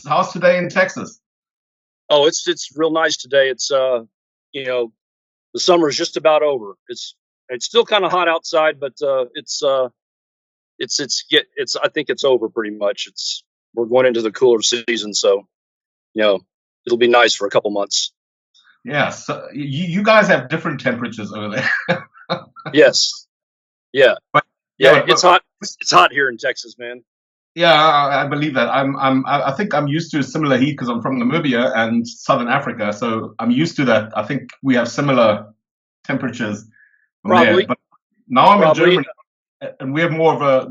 How's today in Texas? Oh, it's real nice today. It's you know, the summer is just about over. It's still kind of hot outside, but it's I think it's over pretty much. We're going into the cooler season, so it'll be nice for a couple months. Yeah, so you guys have different temperatures over there. Yes. Yeah. But Yeah, yeah, it's hot. It's hot here in Texas, man. yeah, I believe that. I think I'm used to similar heat because I'm from Namibia and Southern Africa, so I'm used to that. I think we have similar temperatures from there. Probably. But now I'm in Probably. Germany, and we have more of a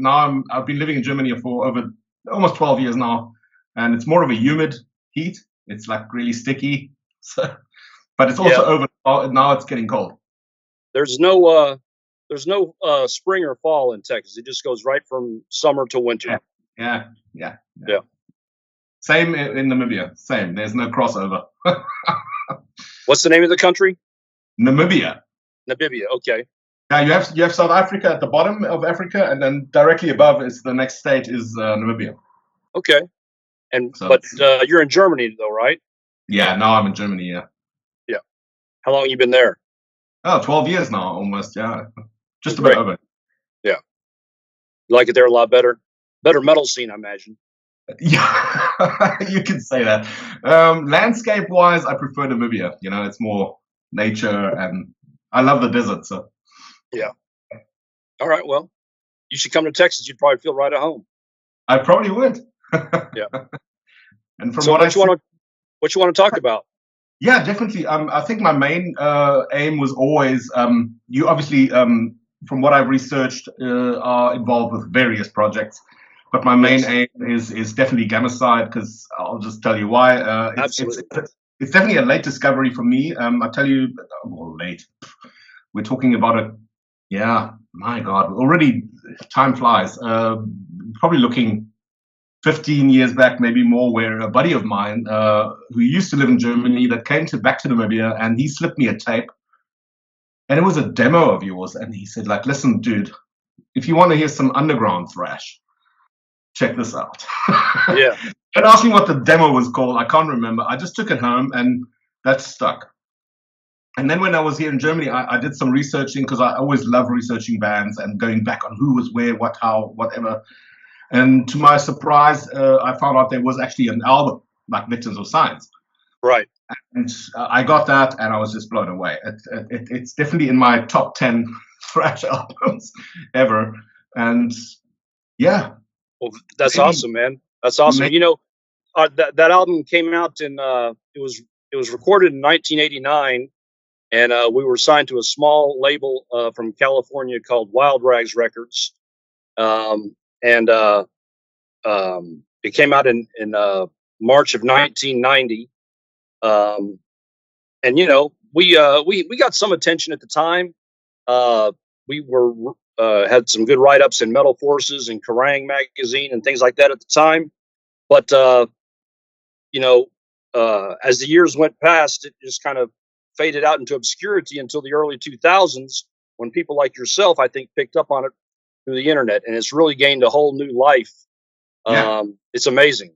I've been living in Germany for over almost 12 years now, and it's more of a humid heat. It's like really sticky, so, but it's also Yeah. over now. It's getting cold. There's no spring or fall in Texas. It just goes right from summer to winter. Yeah. Yeah. Same in Namibia. Same. There's no crossover. What's the name of the country? Namibia. Namibia. Okay. Now you have South Africa at the bottom of Africa, and then directly above is the next state is Namibia. Okay. And So but you're in Germany though, right? yeah, now I'm in Germany. Yeah. Yeah. How long you been there? Oh, 12 years now, almost. Yeah, just about Great. over. Yeah. You like it there a lot better? Better metal scene, I imagine. Yeah, you can say that. Landscape wise, I prefer Namibia. It's more nature, and I love the desert. So Yeah. All right. Well, you should come to Texas. You'd probably feel right at home. I probably would. Yeah. And from So what what you want to talk about? yeah, definitely. I think my main aim was always you obviously from what I've researched are involved with various projects, but my main Yes. aim is definitely GAMMACIDE because I'll just tell you why. Absolutely. It's definitely a late discovery for me. I tell you, well, late. We're talking about a yeah, my God, already time flies. Probably looking 15 years back, maybe more, where a buddy of mine who used to live in Germany that came back to Namibia, and he slipped me a tape, and it was a demo of yours, and he said, like, listen, dude, if you want to hear some underground thrash, check this out. Yeah. And asked me what the demo was called. I can't remember. I just took it home, and that stuck. And then when I was here in Germany, I did some researching because I always love researching bands and going back on who was where, what, how, whatever. And to my surprise, I found out there was actually an album like Victims of Science. Right. And I got that, and I was just blown away. It's definitely in my top 10 thrash albums ever. And yeah. Well, that's maybe, awesome, man. That's awesome. maybe, That album came out in it was recorded in 1989, and we were signed to a small label from California called Wild Rags Records, and it came out in March of 1990, and we got some attention at the time. We were had some good write-ups in Metal Forces and Kerrang magazine and things like that at the time, but as the years went past, it just kind of faded out into obscurity until the early 2000s, when people like yourself, I think, picked up on it through the internet, and it's really gained a whole new life. yeah. It's amazing.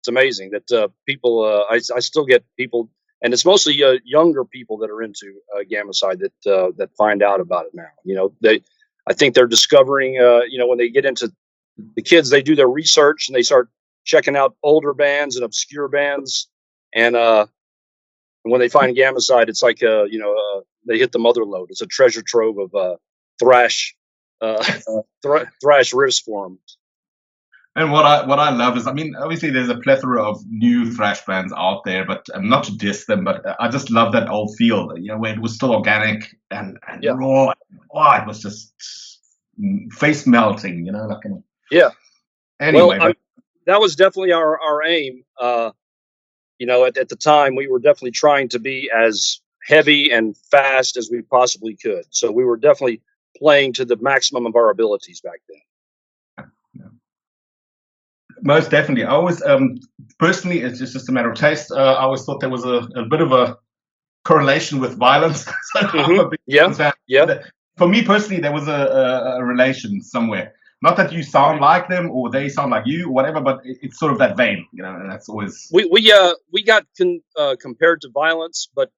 It's amazing that people. I still get people, and it's mostly younger people that are into GAMMACIDE that find out about it now. I think they're discovering. When they get into the kids, they do their research and they start checking out older bands and obscure bands, and when they find GAMMACIDE, it's like they hit the mother lode. It's a treasure trove of thrash riffs for them. And what I love is, I mean, obviously there's a plethora of new thrash bands out there, but not to diss them, but I just love that old feel, where it was still organic and Yeah, raw. Oh, it was just face melting, like. yeah. Well, Anyway, but that was definitely our aim. At the time, we were definitely trying to be as heavy and fast as we possibly could. So we were definitely playing to the maximum of our abilities back then. yeah, most definitely. I always, personally, it's just a matter of taste. I always thought there was a bit of a correlation with violence. So I'm a big Yeah, fan. yeah, For me personally, there was a relation somewhere. Not that you sound like them or they sound like you or whatever, but it's sort of that vein, and that's always. we got compared to Violence, but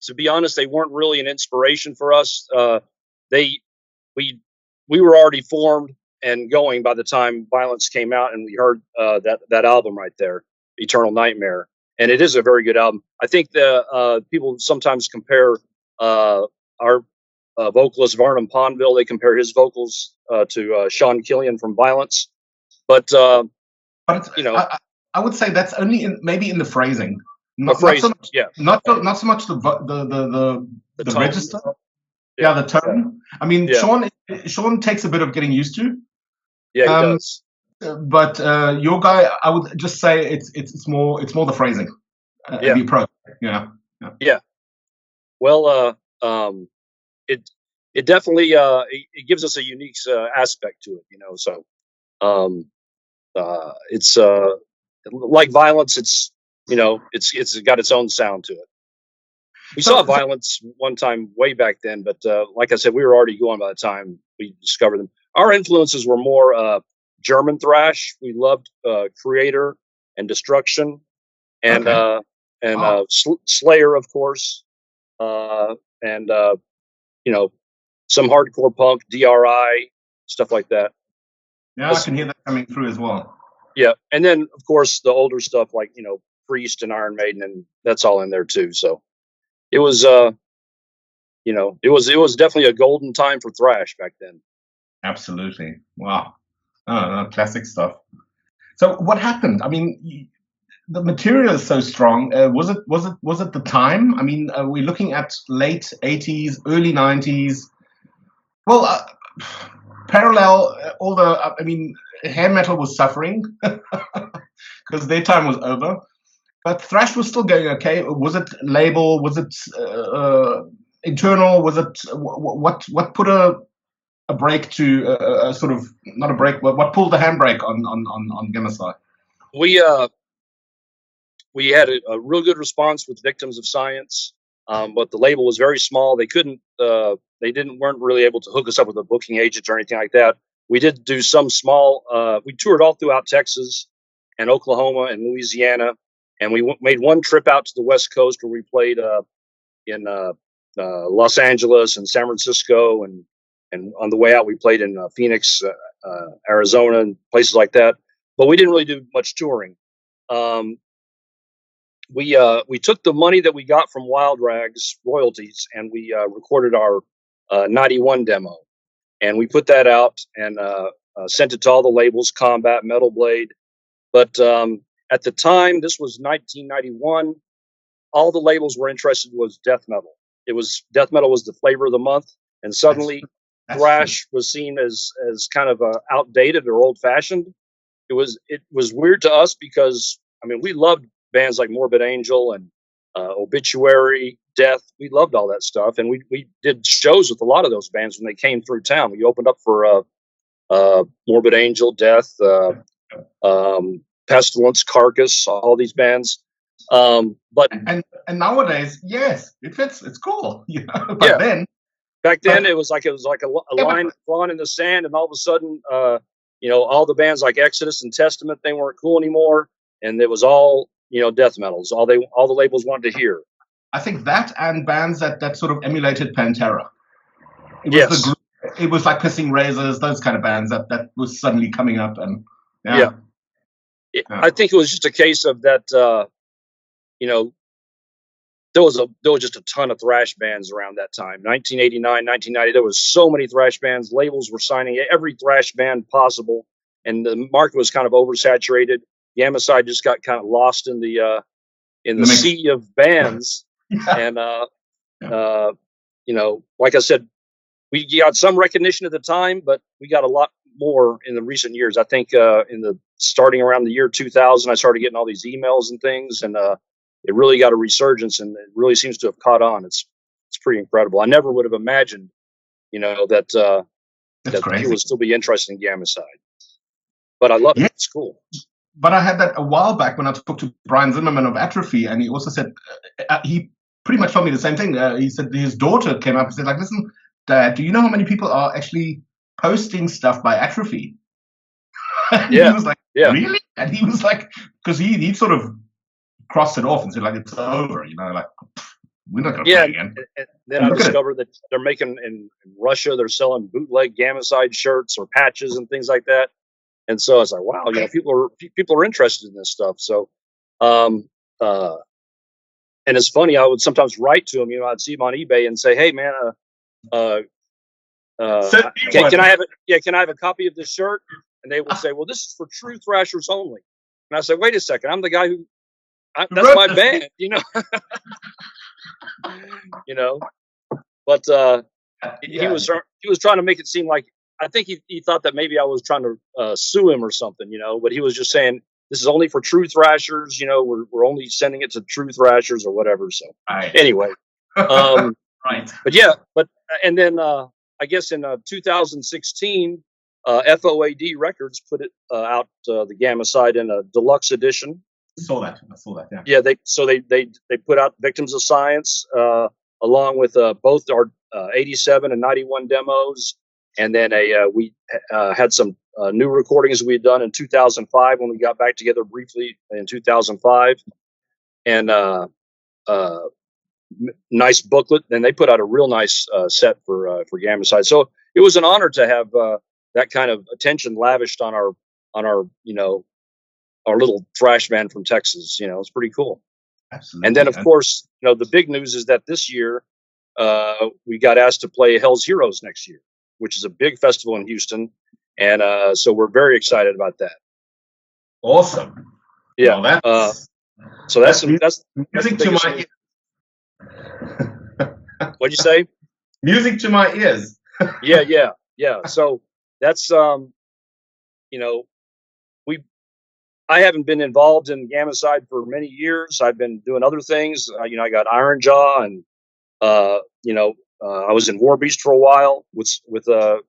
to be honest, they weren't really an inspiration for us. They we were already formed and going by the time Violence came out, and we heard that album right there, Eternal Nightmare, and it is a very good album. I think the people sometimes compare our vocalist Varnum Ponville. They compare his vocals to Sean Killian from Violence, but But it's, you know, I would say that's only maybe in the phrasing, the not so phrasing, much, yeah, not so much the the tone, register. Yeah, yeah, the tone. I mean, yeah, Sean takes a bit of getting used to. yeah, he Um, does. but your guy, I would just say it's more the phrasing, and Yeah, the approach. Yeah, yeah. yeah. Well, it it definitely it gives us a unique aspect to it, So um, it's like Violence. It's got its own sound to it. We saw So Violence one time way back then, but like I said, we were already going by the time we discovered them. Our influences were more German thrash. We loved Creator and Destruction, and okay. Oh, Slayer, of course, and you know some hardcore punk, DRI, stuff like that. yeah, I Plus, can hear that coming through as well. yeah, and then of course the older stuff like Priest and Iron Maiden, and that's all in there too. So it was, it was definitely a golden time for thrash back then. Absolutely. Wow. Oh, classic stuff. So what happened? I mean, the material is so strong. Was it the time? I mean, we're looking at late '80s, early '90s. Well, parallel. Although I mean, hair metal was suffering because their time was over, but thrash was still going okay. Was it label? Was it internal? Was it what put a break to a sort of not a break? What pulled the handbrake on Gammacide? We we had a real good response with Victims of Science, but the label was very small. They weren't really able to hook us up with a booking agent or anything like that. We did do some small. We toured all throughout Texas and Oklahoma and Louisiana, and we made one trip out to the West Coast where we played in Los Angeles and San Francisco, and on the way out we played in Phoenix, Arizona, and places like that. But we didn't really do much touring. Um, we took the money that we got from Wild Rags royalties, and we recorded our 91 demo, and we put that out and sent it to all the labels: Combat, Metal Blade. But at the time, this was 1991, all the labels were interested was death metal. Death metal was the flavor of the month, and That's suddenly that's true. thrash was seen as kind of outdated or old fashioned. It was weird to us because I mean we loved bands like Morbid Angel and Obituary, Death. We loved all that stuff, and we did shows with a lot of those bands when they came through town. We opened up for Morbid Angel, Death, Pestilence, Carcass, all these bands. But And nowadays, yes, it fits. It's cool. But yeah, then, back then but it was like a yeah, but line drawn in the sand, and all of a sudden, all the bands like Exodus and Testament, they weren't cool anymore, and it was all death metals. All the labels wanted to hear. I think that and bands that sort of emulated Pantera. It was the Yes, group. It was like Pissing Razors, those kind of bands that was suddenly coming up, and yeah. yeah, yeah. I think it was just a case of that. You know, there was just a ton of thrash bands around that time. 1989, 1990. There was so many thrash bands. Labels were signing every thrash band possible, and the market was kind of oversaturated. GAMMACIDE just got kind of lost in the sea of bands, Yeah. and you know, like I said, we got some recognition at the time, but we got a lot more in the recent years. I think starting around the year 2000, I started getting all these emails and things, and it really got a resurgence, and it really seems to have caught on. It's pretty incredible. I never would have imagined, you know, that people would still be interested in GAMMACIDE. But I love it. It's cool. But I had that a while back when I talked to Brian Zimmerman of Atrophy, and he also said he pretty much told me the same thing. He said his daughter came up and said, like, listen, Dad, do you know how many people are actually posting stuff by Atrophy? And Yeah. He was like, really? And he was like, because he sort of crossed it off and said, like, it's over, you know, like, we're not going to play again. And then I discovered that they're making in Russia, they're selling bootleg GAMMACIDE shirts or patches and things like that. And so I was like, wow, you know, people are interested in this stuff. So, and it's funny, I would sometimes write to them, you know, I'd see them on eBay and say, hey man, can I have it? Yeah. Can I have a copy of this shirt? And they would say, well, this is for true thrashers only. And I said, wait a second, I'm the guy that's my band, you know, you know, but, he was trying to make it seem like, I think he thought that maybe I was trying to sue him or something, you know, but he was just saying, this is only for true thrashers, you know, we're only sending it to true thrashers or whatever. So anyway, right. But yeah, and then I guess in 2016, FOAD Records put it out, the GAMMACIDE in a deluxe edition. I saw that. Yeah. Yeah. They put out Victims of Science, along with both our 87 and 91 demos. And then we had some new recordings we had done in 2005 when we got back together briefly in 2005, and nice booklet. And they put out a real nice set for GAMMACIDE. So it was an honor to have that kind of attention lavished on our you know, our little thrash band from Texas. You know, it's pretty cool. Absolutely. And then of course, you know, the big news is that this year we got asked to play Hell's Heroes next year, which is a big festival in Houston. And so we're very excited about that. Awesome. Yeah. Well, that's music to my ears. What'd you say? Music to my ears. Yeah. So that's, you know, I haven't been involved in GAMMACIDE for many years. I've been doing other things. You know, I got Iron Jaw, and you know, I was in Warbeast for a while with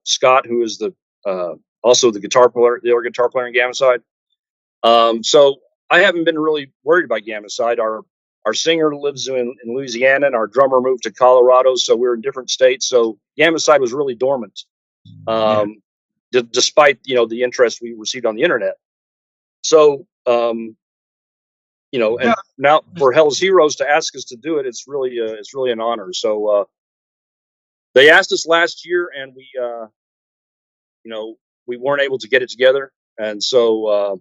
Scott, who is also the guitar player, the other guitar player in GAMMACIDE. So I haven't been really worried about GAMMACIDE. Our singer lives in Louisiana, and our drummer moved to Colorado, so we're in different states. So GAMMACIDE was really dormant, despite, you know, the interest we received on the internet. So, you know, and now for Hell's Heroes to ask us to do it, it's really an honor. So, they asked us last year, and we, you know, we weren't able to get it together. And so,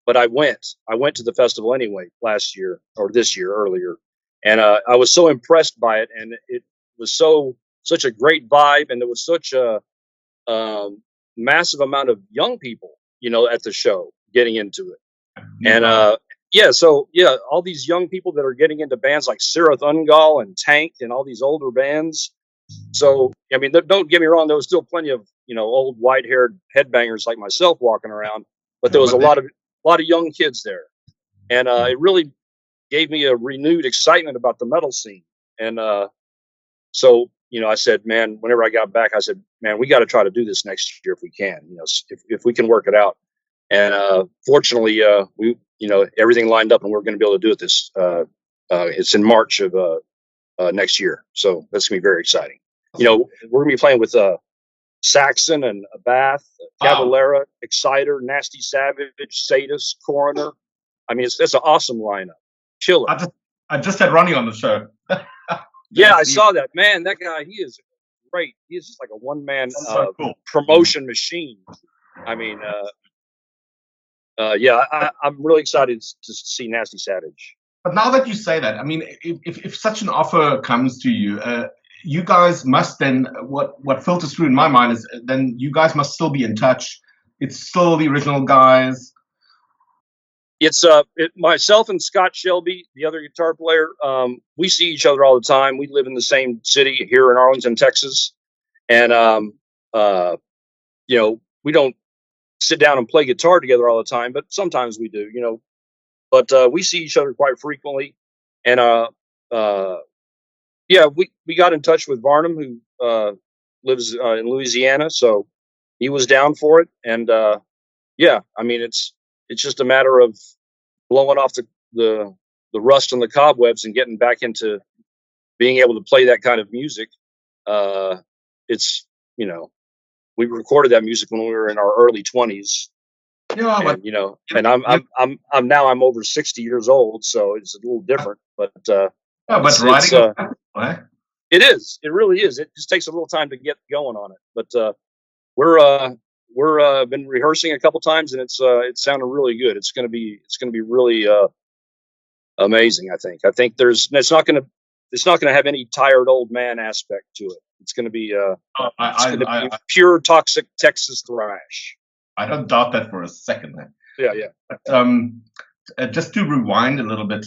but I went to the festival anyway last year, or this year earlier. And, I was so impressed by it, and it was such a great vibe. And there was such a, massive amount of young people, you know, at the show getting into it. And, all these young people that are getting into bands like Sirith Ungol and Tank and all these older bands. So, I mean, don't get me wrong, there was still plenty of, you know, old white-haired headbangers like myself walking around, but there was a lot of young kids there. And it really gave me a renewed excitement about the metal scene. And so, you know, I said, man, whenever I got back, I said, man, we got to try to do this next year if we can, you know, if we can work it out. And fortunately, we, you know, everything lined up, and we're going to be able to do it this. It's in March of next year, so that's going to be very exciting. You know, we're going to be playing with Saxon and Abath, Cavalera, Exciter, Nasty Savage, Sadist, Coroner. I mean, it's an awesome lineup. Killer. I just had Ronnie on the show. Yeah, I saw that. Man, that guy, he is great. He is just like a one-man cool. promotion machine. I mean, I'm really excited to see Nasty Savage. But now that you say that, I mean, if such an offer comes to you, you guys must then, what filters through in my mind is then you guys must still be in touch it's still the original guys? It's myself and Scott Shelby, the other guitar player. We see each other all the time. We live in the same city here in Arlington, Texas, and we don't sit down and play guitar together all the time, but sometimes we do. But we see each other quite frequently, and we got in touch with Varnum, who lives in Louisiana, so he was down for it, and I mean it's just a matter of blowing off the rust on the cobwebs and getting back into being able to play that kind of music. It's we recorded that music when we were in our early 20s. Yeah, but and I'm over 60 years old, so it's a little different. But writing, it is. It really is. It just takes a little time to get going on it. But we're been rehearsing a couple times, and it's sounding really good. It's gonna be really amazing. I think it's not gonna have any tired old man aspect to it. It's gonna be pure toxic Texas thrash. I don't doubt that for a second. Yeah. But, just to rewind a little bit,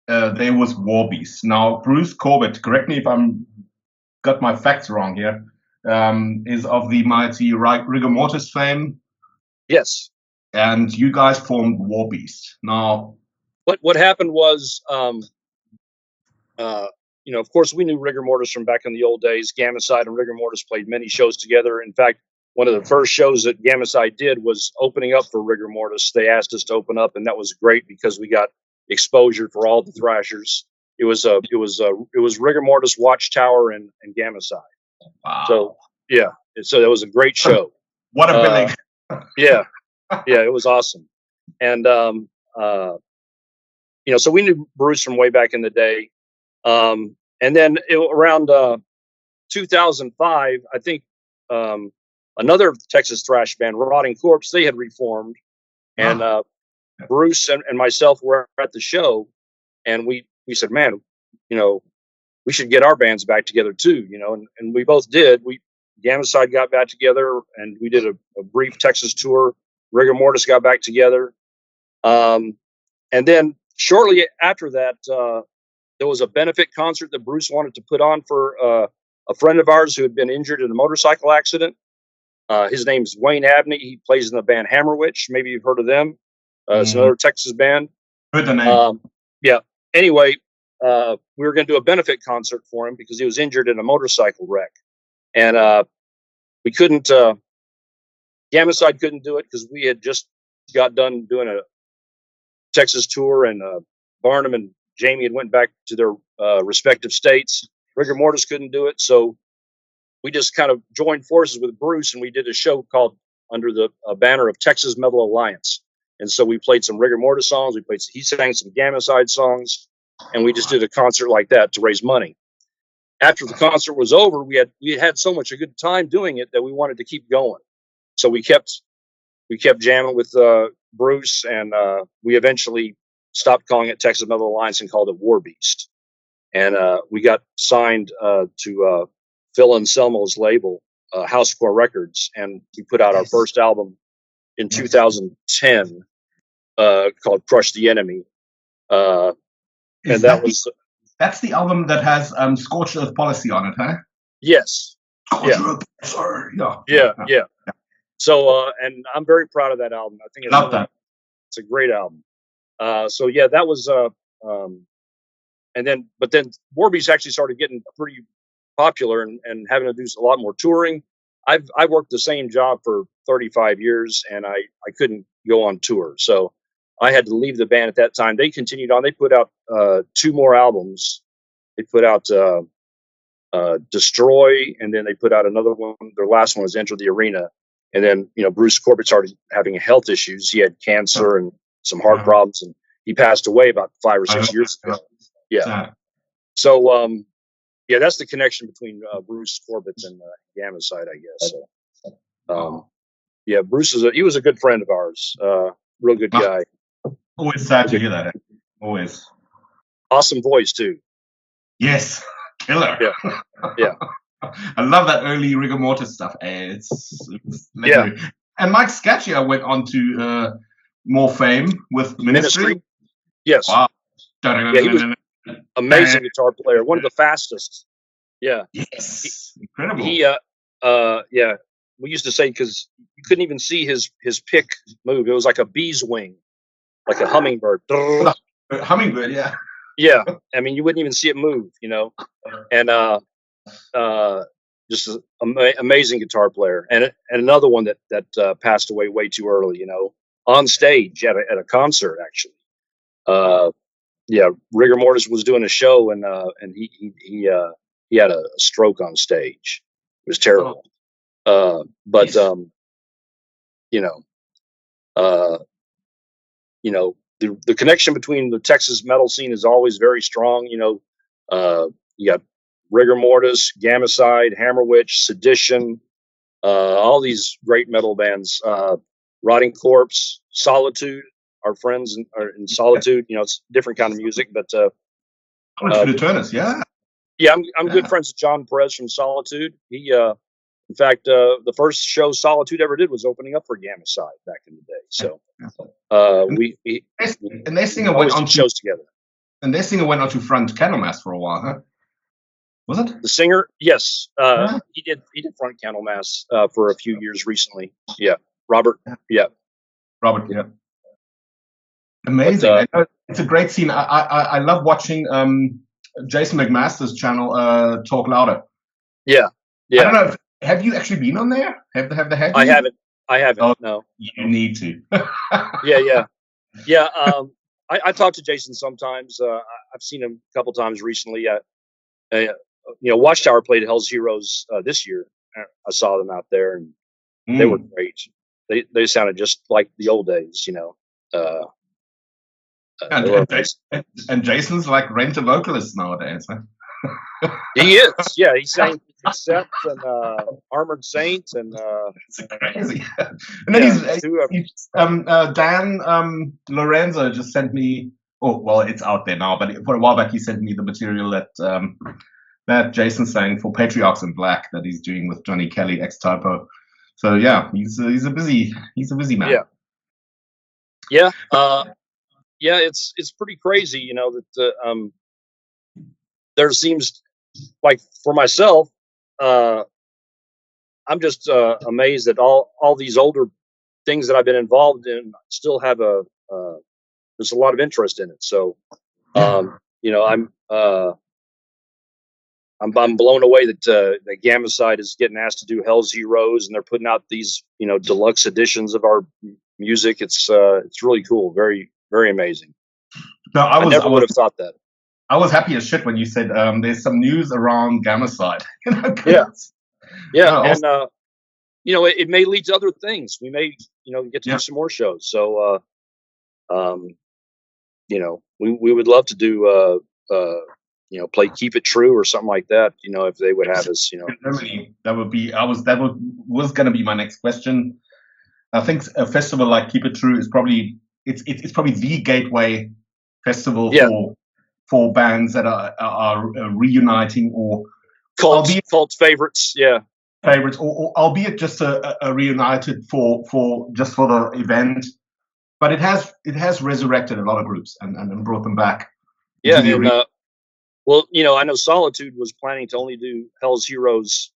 there was Warbeast. Now, Bruce Corbett, correct me if I'm got my facts wrong here, is of the mighty Rigor Mortis fame. Yes. And you guys formed Warbeast. Now, what happened was, of course, we knew Rigor Mortis from back in the old days. GAMMACIDE and Rigor Mortis played many shows together. In fact, one of the first shows that GAMMACIDE did was opening up for Rigor Mortis. They asked us to open up, and that was great because we got exposure for all the thrashers. It was Rigor Mortis, Watchtower, and GAMMACIDE. Wow. So that was a great show. What a billing! Yeah, it was awesome. And so we knew Bruce from way back in the day. And then around 2005, I think another Texas thrash band, Rotting Corpse, they had reformed, and Bruce and myself were at the show, and we said, man, we should get our bands back together too, and we both did. GAMMACIDE got back together, and we did a brief Texas tour. Rigor Mortis got back together, and then shortly after that, there was a benefit concert that Bruce wanted to put on for a friend of ours who had been injured in a motorcycle accident. His name's Wayne Abney. He plays in the band Hammerwitch. Maybe you've heard of them. It's another Texas band. Heard the name. Yeah. Anyway, we were going to do a benefit concert for him because he was injured in a motorcycle wreck. And we couldn't, GAMMACIDE couldn't do it because we had just got done doing a Texas tour, and Barnum and Jamie had went back to their respective states. Rigor Mortis couldn't do it, so we just kind of joined forces with Bruce, and we did a show called under the banner of Texas Metal Alliance. And so we played some Rigor Mortis songs, he sang some GAMMACIDE songs, and we just did a concert like that to raise money. After the concert was over, we had so much a good time doing it that we wanted to keep going. So we kept jamming with Bruce, and we eventually stopped calling it Texas Metal Alliance and called it Warbeast. And we got signed to Phil Anselmo's label, Housecore Records, and we put out our first album in 2010 called Crush the Enemy. And that's the album that has Scorched Earth Policy on it, huh? Yes. Yeah. So, and I'm very proud of that album. I think it's a great album. So yeah, that was, but then Warbeast actually started getting pretty popular and having to do a lot more touring. I've worked the same job for 35 years, and I couldn't go on tour. So I had to leave the band at that time. They continued on. They put out 2 more albums. They put out Destroy, and then they put out another one. Their last one was Enter the Arena. And then, Bruce Corbett started having health issues. He had cancer and some heart problems, and he passed away about 5 or 6 years ago. Yeah. So, that's the connection between Bruce Corbett and GAMMACIDE, I guess. So, Bruce he was a good friend of ours. Real good guy. Always sad to hear that. Always. Awesome voice too. Yes, killer. Yeah. I love that early Rigor Mortis stuff. It's legendary. And Mike Scaccia went on to more fame with Ministry. Yes. Wow. Yeah, he was amazing guitar player. One of the fastest. Yeah. Yes. Incredible. Yeah. We used to say, because you couldn't even see his pick move. It was like a bee's wing, like a hummingbird. Hummingbird, yeah. Yeah. I mean, you wouldn't even see it move, and just an amazing guitar player. And another one that passed away way too early, on stage at a concert, actually. Yeah, Rigor Mortis was doing a show, and he had a stroke on stage. It was terrible. But the connection between the Texas metal scene is always very strong. You got Rigor Mortis, Gammacide, Hammer Witch, Sedition, all these great metal bands. Rotting Corpse, Solitude. Our friends are in Solitude. It's different kind of music, but Turnus, yeah. Yeah, I'm good friends with John Perez from Solitude. He, in fact, the first show Solitude ever did was opening up for Gammacide back in the day. So and their singer went on shows together. And their singer went on to front Candlemass for a while, huh? Was it the singer? Yes, he did. He did front Candlemass for a few years recently. Yeah, Robert. Yeah, Robert. Yeah. Amazing. But, it's a great scene. I love watching Jason McMaster's channel, Talk Louder. Yeah. I don't know. Have you actually been on there? Have they had you? I haven't. Oh, no. You need to. Yeah. I talk to Jason sometimes. I've seen him a couple times recently. Watchtower played Hell's Heroes this year. I saw them out there, and they were great. They sounded just like the old days, and Jason's like rent a vocalist nowadays, huh? He is. Yeah, he sang Accept and Armored Saint, and it's crazy. And then Dan Lorenzo just sent me. Oh well, it's out there now, but for a while back he sent me the material that Jason sang for Patriarchs in Black that he's doing with Johnny Kelly ex Typo. So yeah, he's a busy man. Yeah. It's pretty crazy, that there seems like, for myself, I'm just amazed that all these older things that I've been involved in still have there's a lot of interest in it. So, I'm blown away that Gammacide is getting asked to do Hell's Heroes, and they're putting out these deluxe editions of our music. It's really cool, very very amazing. No, I never would have thought that. I was happy as shit when you said there's some news around Gammacide. And it may lead to other things. We may get to do some more shows. So we would love to do play Keep It True or something like that, if they would have us, Germany, was going to be my next question. I think a festival like Keep It True is probably it's probably the gateway festival for bands that are reuniting or cult favorites, or albeit just a reunited for the event, but it has resurrected a lot of groups and brought them back. Well, I know Solitude was planning to only do Hell's Heroes,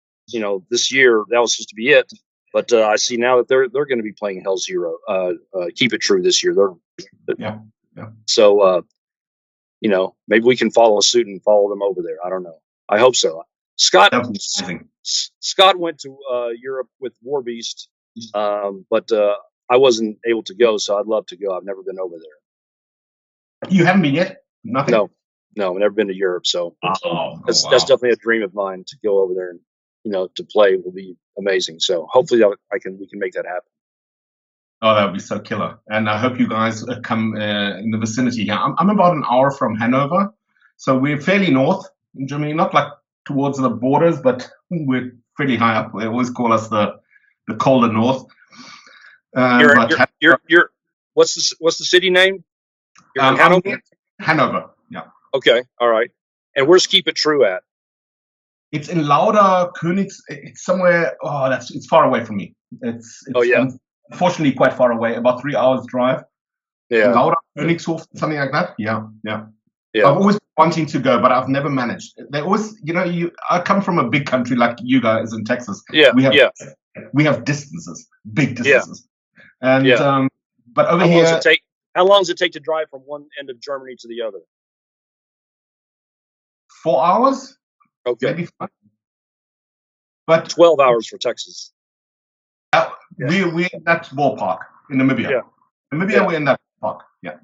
this year. That was supposed to be it. But I see now that they're going to be playing Hell's Hero, Keep It True this year. So, maybe we can follow suit and follow them over there. I don't know. I hope so. Scott went to Europe with Warbeast, but I wasn't able to go, so I'd love to go. I've never been over there. You haven't been yet? Nothing? No, I've never been to Europe, so that's definitely a dream of mine to go over there and to play will be amazing. So hopefully we can make that happen. Oh, that would be so killer. And I hope you guys come in the vicinity here. I'm about an hour from Hanover, so we're fairly north in Germany, not like towards the borders, but we're fairly high up. They always call us the colder north. You're what's the city name? You're in Hanover? Hanover, yeah. Okay, all right. And where's Keep It True at? It's in Lauder, Königs. It's somewhere. Oh, it's far away from me. It's unfortunately quite far away, about 3 hours drive. Yeah. Laura, Königshof, something like that. Yeah. Yeah. I've always been wanting to go, but I've never managed. They always, I come from a big country like you guys in Texas. Yeah. We have distances, big Yeah. distances, and but over How long here, does it take? How long does it take to drive from one end of Germany to the other? 4 hours, Okay. maybe 5. But 12 hours for Texas. we're in that ballpark in Namibia. Yeah. Namibia, we're in that ballpark. Yeah,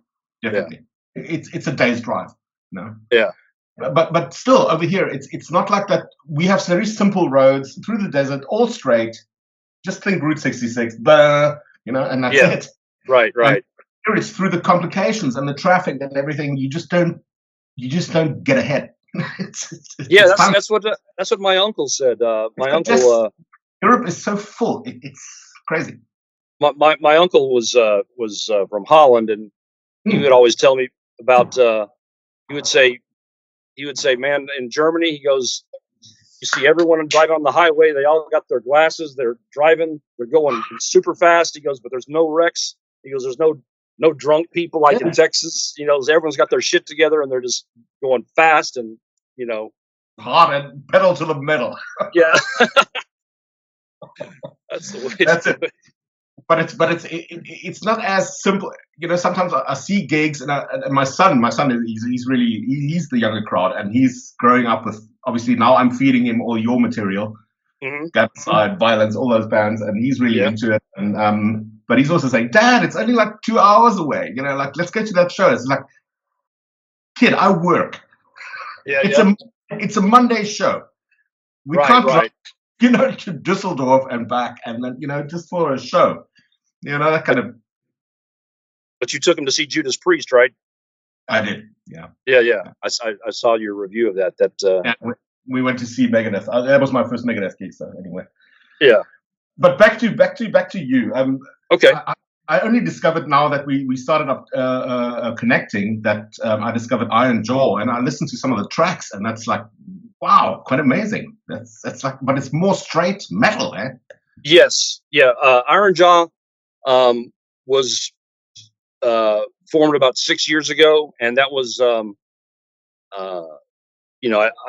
definitely. It's a day's drive. No. Yeah. But still, over here, it's not like that. We have very simple roads through the desert, all straight. Just think Route 66, and that's it. Right. And here it's through the complications and the traffic and everything. You just don't get ahead. That's what my uncle said. My uncle. Europe is so full. It's crazy. My uncle was from Holland, and he would always tell me about. He would say, man, in Germany, he goes, you see everyone driving on the highway. They all got their glasses. They're driving. They're going super fast. He goes, but there's no wrecks. He goes, there's no drunk people like in Texas. Everyone's got their shit together and they're just going fast and hard and pedal to the metal. Yeah. That's the way. That's it. But it's not as simple. Sometimes I see gigs, and my son he's the younger crowd, and he's growing up with, obviously now I'm feeding him all your material, GAMMACIDE, Violence, all those bands, and he's really into it. And but he's also saying, Dad, it's only like 2 hours away. Let's go to that show. It's like, kid, I work. Yeah, it's a Monday show. We can't drive, to Düsseldorf and back, and then just for a show. That kind of. But you took him to see Judas Priest, right? I did. Yeah. Yeah. I saw your review of that. We went to see Megadeth. That was my first Megadeth gig, so anyway. Yeah. But back to you. Okay. I only discovered now that we started up connecting that I discovered Iron Jaw, and I listened to some of the tracks, and that's like, wow, quite amazing. That's like, but it's more straight metal, eh? Yes. Yeah. Iron Jaw was formed about 6 years ago, and that was I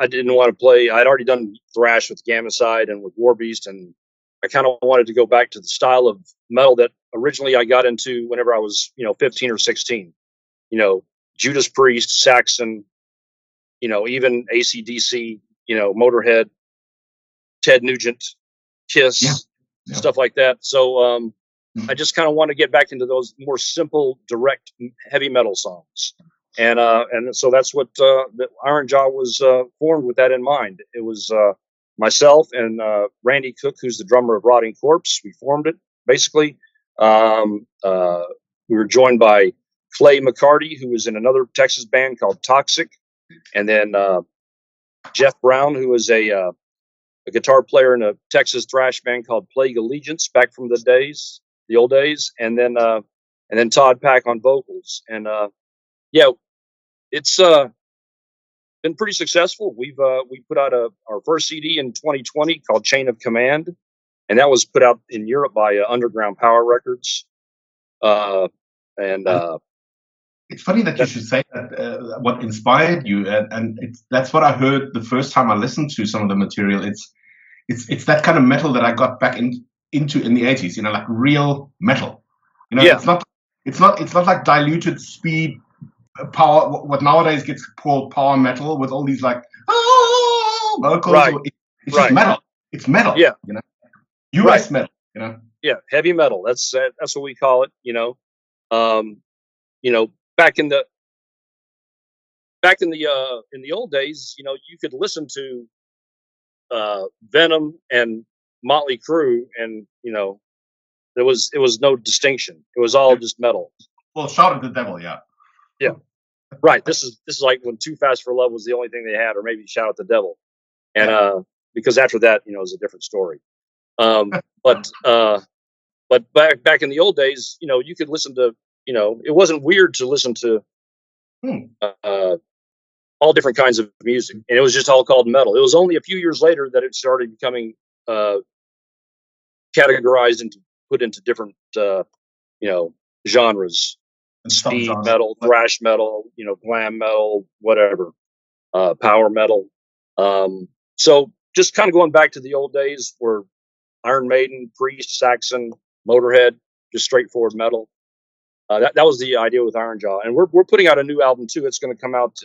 didn't want to play. I'd already done thrash with GAMMACIDE and with Warbeast, and I kind of wanted to go back to the style of metal that originally I got into whenever I was 15 or 16. Judas Priest, Saxon, even AC/DC, Motorhead, Ted Nugent, Kiss, stuff like that. So I just kind of want to get back into those more simple, direct, heavy metal songs. And so that's what the Iron Jaw was formed with that in mind. It was myself and Randy Cook, who's the drummer of Rotting Corpse. We formed it, basically. We were joined by Clay McCarty, who was in another Texas band called Toxic. And then Jeff Brown, who was a guitar player in a Texas thrash band called Plague Allegiance back from the old days. And then Todd Pack on vocals. And it's been pretty successful. We put out our first CD in 2020 called Chain of Command, and that was put out in Europe by Underground Power Records. It's funny that you should say that. What inspired you, and that's what I heard the first time I listened to some of the material. It's that kind of metal that I got back into in the 80s. Like real metal. It's not like diluted speed. Power, what nowadays gets called power metal, with all these like vocals. Right. It's just metal. It's metal. Yeah. US metal. Yeah, heavy metal. That's what we call it. Back in the old days, you could listen to Venom and Motley Crue, and it was no distinction. It was all just metal. Well, Shout at the Devil, yeah. Yeah. Right. This is like when Too Fast for Love was the only thing they had, or maybe Shout at the Devil. And because after that, it was a different story. But back in the old days, you could listen to, it wasn't weird to listen to all different kinds of music, and it was just all called metal. It was only a few years later that it started becoming categorized into put into different, genres, And speed subgenre. metal, thrash metal, glam metal, whatever, power metal. So just kind of going back to the old days where Iron Maiden, Priest, Saxon, Motorhead, just straightforward metal. That was the idea with Iron Jaw, and we're putting out a new album too. It's going to come out,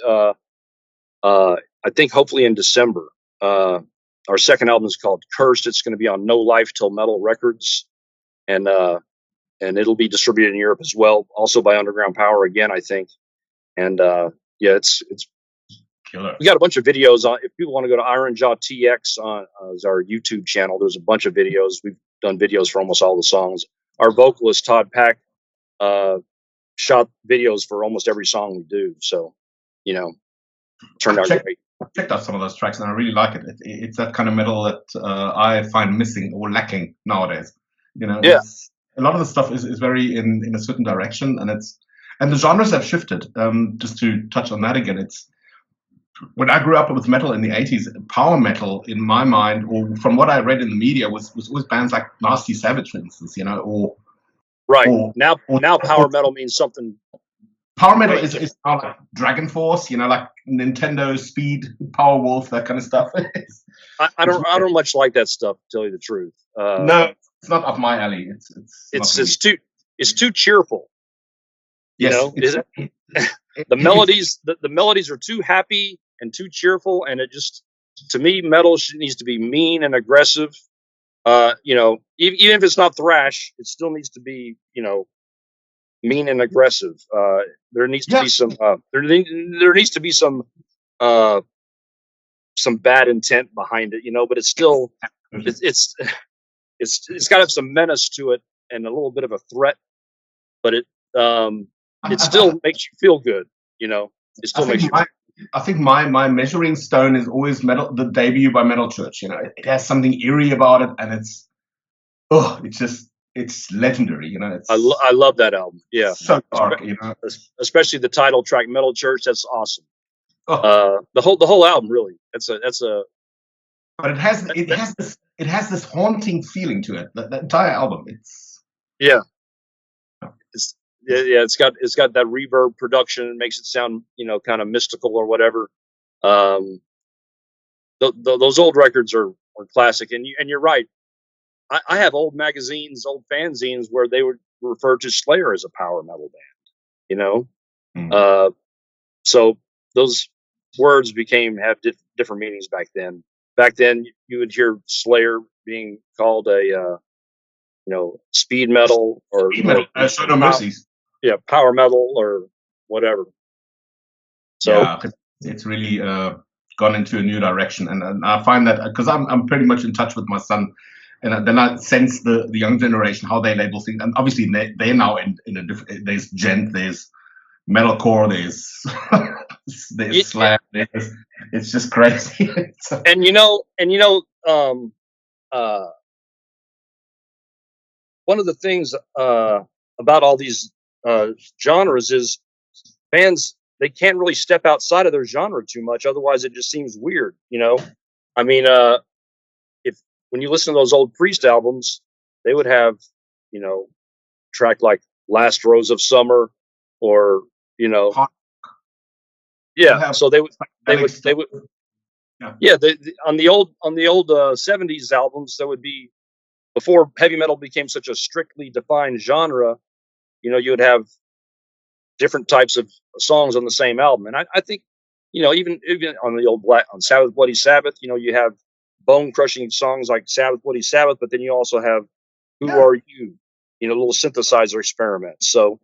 I think, hopefully in December. Our second album is called Cursed. It's going to be on No Life Till Metal Records, and it'll be distributed in Europe as well, also by Underground Power again, I think. And yeah, it's Killer. we got a bunch of videos on. If people want to go to Iron Jaw TX on is our YouTube channel, there's a bunch of videos. We've done videos for almost all the songs. Our vocalist Todd Pack shot videos for almost every song we do. So, turned out great. I checked out some of those tracks and I really like it. It's that kind of metal that I find missing or lacking nowadays. Yeah. A lot of the stuff is very in a certain direction, and the genres have shifted. Just to touch on that again, it's when I grew up with metal in the 80s, power metal in my mind, or from what I read in the media, was always bands like Nasty Savage, for instance, or right. Now power metal means something. Power metal is now like Dragon Force, like Nintendo Speed, Power Wolf, that kind of stuff. I don't much like that stuff, to tell you the truth. No, it's not up my alley. It's too cheerful. Yes, the melodies are too happy and too cheerful, and it just, to me, metal needs to be mean and aggressive. Even if it's not thrash, it still needs to be, mean and aggressive. There needs to be some. There needs to be some bad intent behind it, but it's still it's got to have some menace to it and a little bit of a threat, but it still makes you feel good. It still makes you. I think my measuring stone is always the debut by Metal Church. It has something eerie about it, and it's legendary. I love that album. Yeah, so dark. Especially the title track, Metal Church. That's awesome. The whole album, really. That's a. But it has this haunting feeling to it. The entire album. It's got that reverb production. It makes it sound, kind of mystical or whatever. Those old records are classic, and you're right. I have old magazines, old fanzines where they would refer to Slayer as a power metal band. So those words have different meanings back then. Back then, you would hear Slayer being called a speed metal or Show No Mercies. Yeah, power metal or whatever. So yeah, it's really gone into a new direction, and I find that because I'm pretty much in touch with my son, and then I sense the young generation how they label things, and obviously they're now in a different. There's gent, there's metalcore, there's slam, it's just crazy. And one of the things about all these genres is bands, they can't really step outside of their genre too much, otherwise it just seems weird. I mean, when you listen to those old Priest albums, they would have track like Last Rose of Summer, or so they would on the old 70s albums, that would be before heavy metal became such a strictly defined genre. You would have different types of songs on the same album, and I think even on the old on Sabbath Bloody Sabbath, you have bone crushing songs like Sabbath Bloody Sabbath, but then you also have Who Are You, little synthesizer experiments. So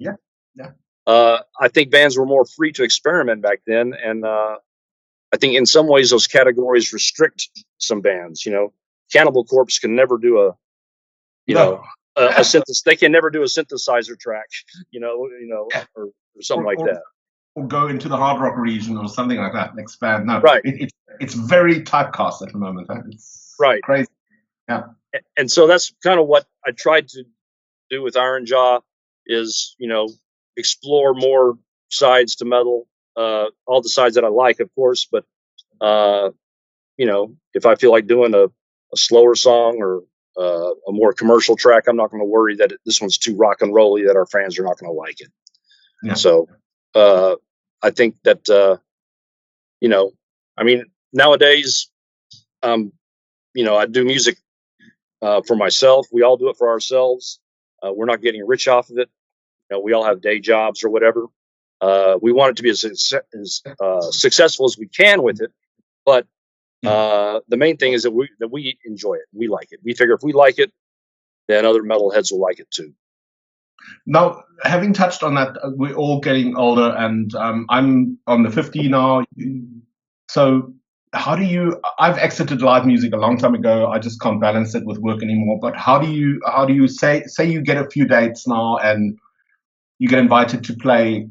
I think bands were more free to experiment back then, and I think in some ways those categories restrict some bands. Cannibal Corpse can never do a they can never do a synthesizer track, or something like that. Or go into the hard rock region or something like that and expand. No, right. It's very typecast at the moment. Huh? It's right. Crazy. Yeah. And so that's kind of what I tried to do with Iron Jaw, is, explore more sides to metal, all the sides that I like, of course, but if I feel like doing a slower song or a more commercial track, I'm not going to worry that this one's too rock and rolly that our fans are not going to like it. Yeah. So I think that I mean, nowadays, I do music for myself. We all do it for ourselves. We're not getting rich off of it. We all have day jobs or whatever. We want it to be as successful as we can with it, but the main thing is that we enjoy it. We like it. We figure if we like it, then other metalheads will like it too. Now, having touched on that, we're all getting older, and I'm on the 50 now. So how do you? I've exited live music a long time ago. I just can't balance it with work anymore. But how do you say you get a few dates now and you get invited to play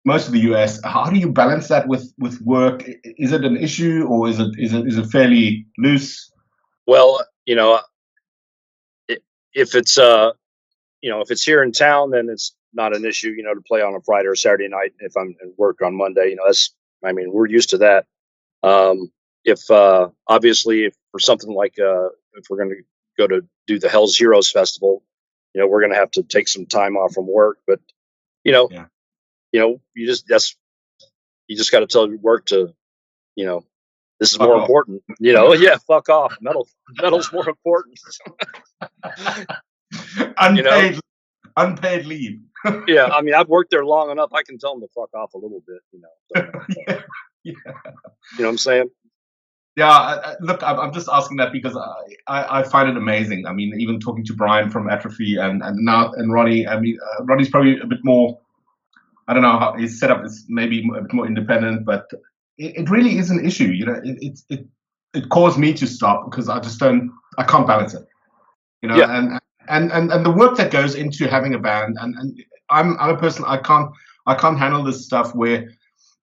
most of the US? How do you balance that with work? Is it an issue, or is it fairly loose? Well, if it's if it's here in town, then it's not an issue, to play on a Friday or Saturday night. If I'm at work on Monday, we're used to that. If obviously, if for something like if we're going to go to do the Hell's Heroes Festival, we're going to have to take some time off from work. But you just got to tell your work to, this is Fuck more off. important. Yeah, fuck off. Metal's more important. Unpaid leave. Yeah, I mean, I've worked there long enough. I can tell them to fuck off a little bit. Yeah. You know what I'm saying? Yeah, look, I'm just asking that because I find it amazing. I mean, even talking to Brian from Atrophy and Ronnie. I mean, Ronnie's probably a bit more. I don't know how his setup is, maybe a bit more independent, but it really is an issue. It caused me to stop because I can't balance it. Yeah. And the work that goes into having a band, and I'm a person, I can't handle this stuff where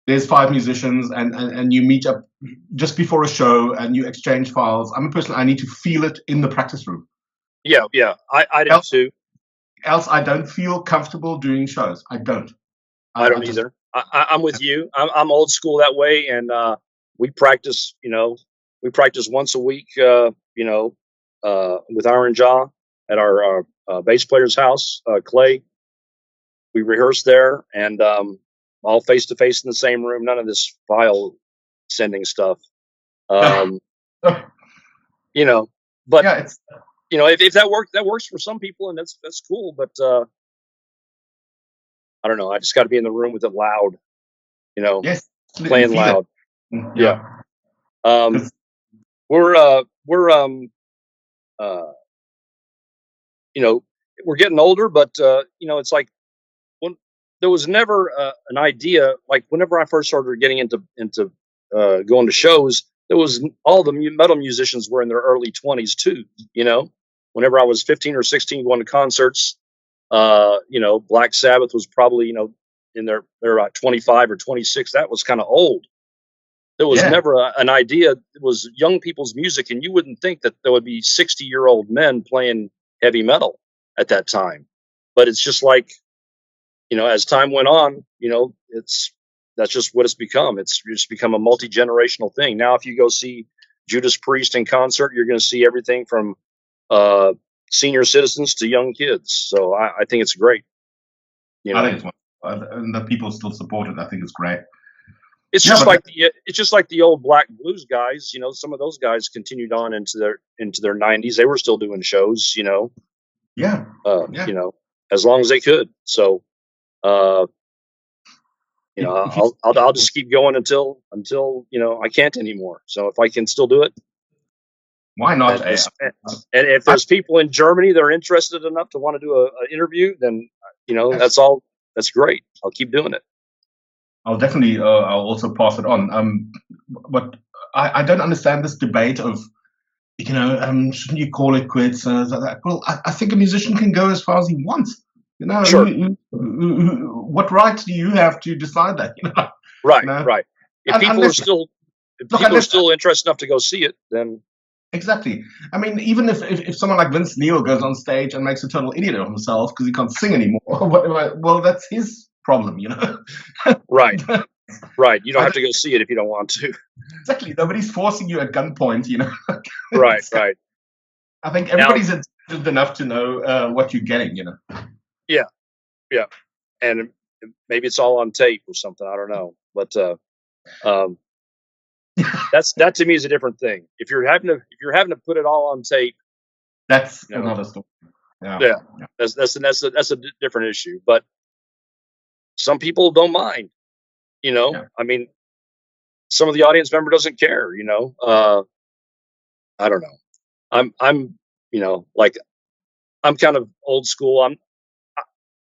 there's 5 musicians and you meet up just before a show and you exchange files. I'm a person, I need to feel it in the practice room. Yeah, I do too. Else I don't feel comfortable doing shows. I don't. I don't either. I'm with you. I'm old school that way, and we practice. We practice once a week. With Iron Jaw at our bass player's house, Clay. We rehearse there, and all face to face in the same room. None of this file sending stuff. But yeah, if that works for some people, and that's cool. But I don't know. I just got to be in the room with it loud. Yes, playing loud. Yeah. We're getting older, but it's like there was never an idea. Like whenever I first started getting into going to shows, there was all the metal musicians were in their early 20s too. Whenever I was 15 or 16 going to concerts, Black Sabbath was probably they're about 25 or 26. That was kind of old. There was never an idea. It was young people's music, and you wouldn't think that there would be 60-year-old men playing heavy metal at that time. But it's just like, as time went on, that's just what it's become. It's just become a multi-generational thing. Now, if you go see Judas Priest in concert, you're going to see everything from senior citizens to young kids. So I think it's great. I think it's wonderful. And the people still support it. I think it's great. It's just like the old black blues guys. Some of those guys continued on into their 90s. They were still doing shows. As long as they could. So, I'll just keep going until I can't anymore. So if I can still do it, why not? And if there's people in Germany that are interested enough to want to do an interview, then that's great. I'll keep doing it. I'll definitely. I'll also pass it on. But I don't understand this debate of, shouldn't you call it quits? Well, I think a musician can go as far as he wants. Sure. What right do you have to decide that? Right. If people are still interested enough to go see it, then exactly. I mean, even if someone like Vince Neil goes on stage and makes a total idiot of himself because he can't sing anymore, well, that's his problem, Right. You don't have to go see it if you don't want to. Exactly. Nobody's forcing you at gunpoint, Right. I think Now, everybody's intelligent enough to know what you're getting. yeah, yeah, and maybe it's all on tape or something. I don't know, but um, that to me is a different thing. If you're having to put it all on tape, That's you know, another story. Yeah. yeah, Yeah. that's a different issue. But some people don't mind. Yeah. I mean, some of the audience member doesn't care. I don't know. I'm like I'm kind of old school.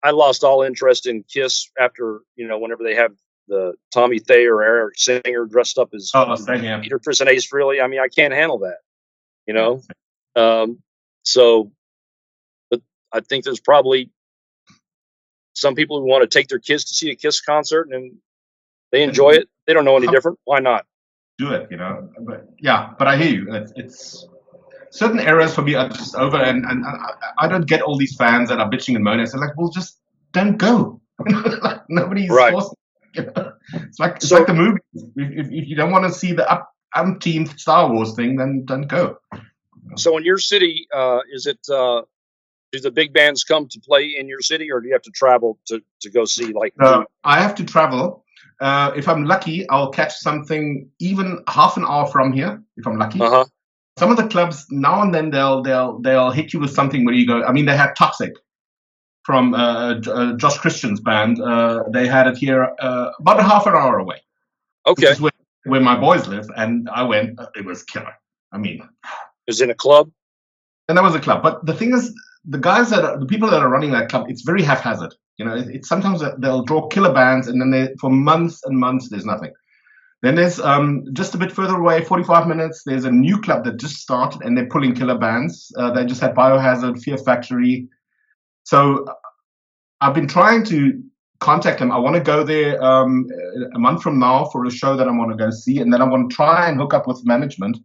I lost all interest in Kiss after whenever they have the Tommy Thayer or Eric Singer dressed up as Oh, same here. Peter Criss and Ace Frehley. I mean, I can't handle that. You Yeah. know, so but I think there's probably some people who want to take their kids to see a Kiss concert and they enjoy it. They don't know any different. Why not? Do it, But yeah, but I hear you. It's certain areas for me are just over, and I don't get all these fans that are bitching and moaning. So like, well, just don't go. Like nobody's Right. forced. It's like the movie. If you don't want to see the umpteenth Star Wars thing, then don't go. So in your city, do the big bands come to play in your city, or do you have to travel to go see like? I have to travel. If I'm lucky, I'll catch something even half an hour from here. If I'm lucky. Uh-huh. Some of the clubs now and then they'll hit you with something where you go. I mean, they had Toxic from Josh Christian's band. They had it here about a half an hour away. Okay. Which is where my boys live, and I went. It was killer. I mean, it was in a club. And that was a club. But the thing is, the people that are running that club, it's very haphazard. It's sometimes they'll draw killer bands, and then for months and months there's nothing. Then there's just a bit further away, 45 minutes. There's a new club that just started, and they're pulling killer bands. They just had Biohazard, Fear Factory. So I've been trying to contact them. I want to go there a month from now for a show that I want to go see, and then I want to try and hook up with management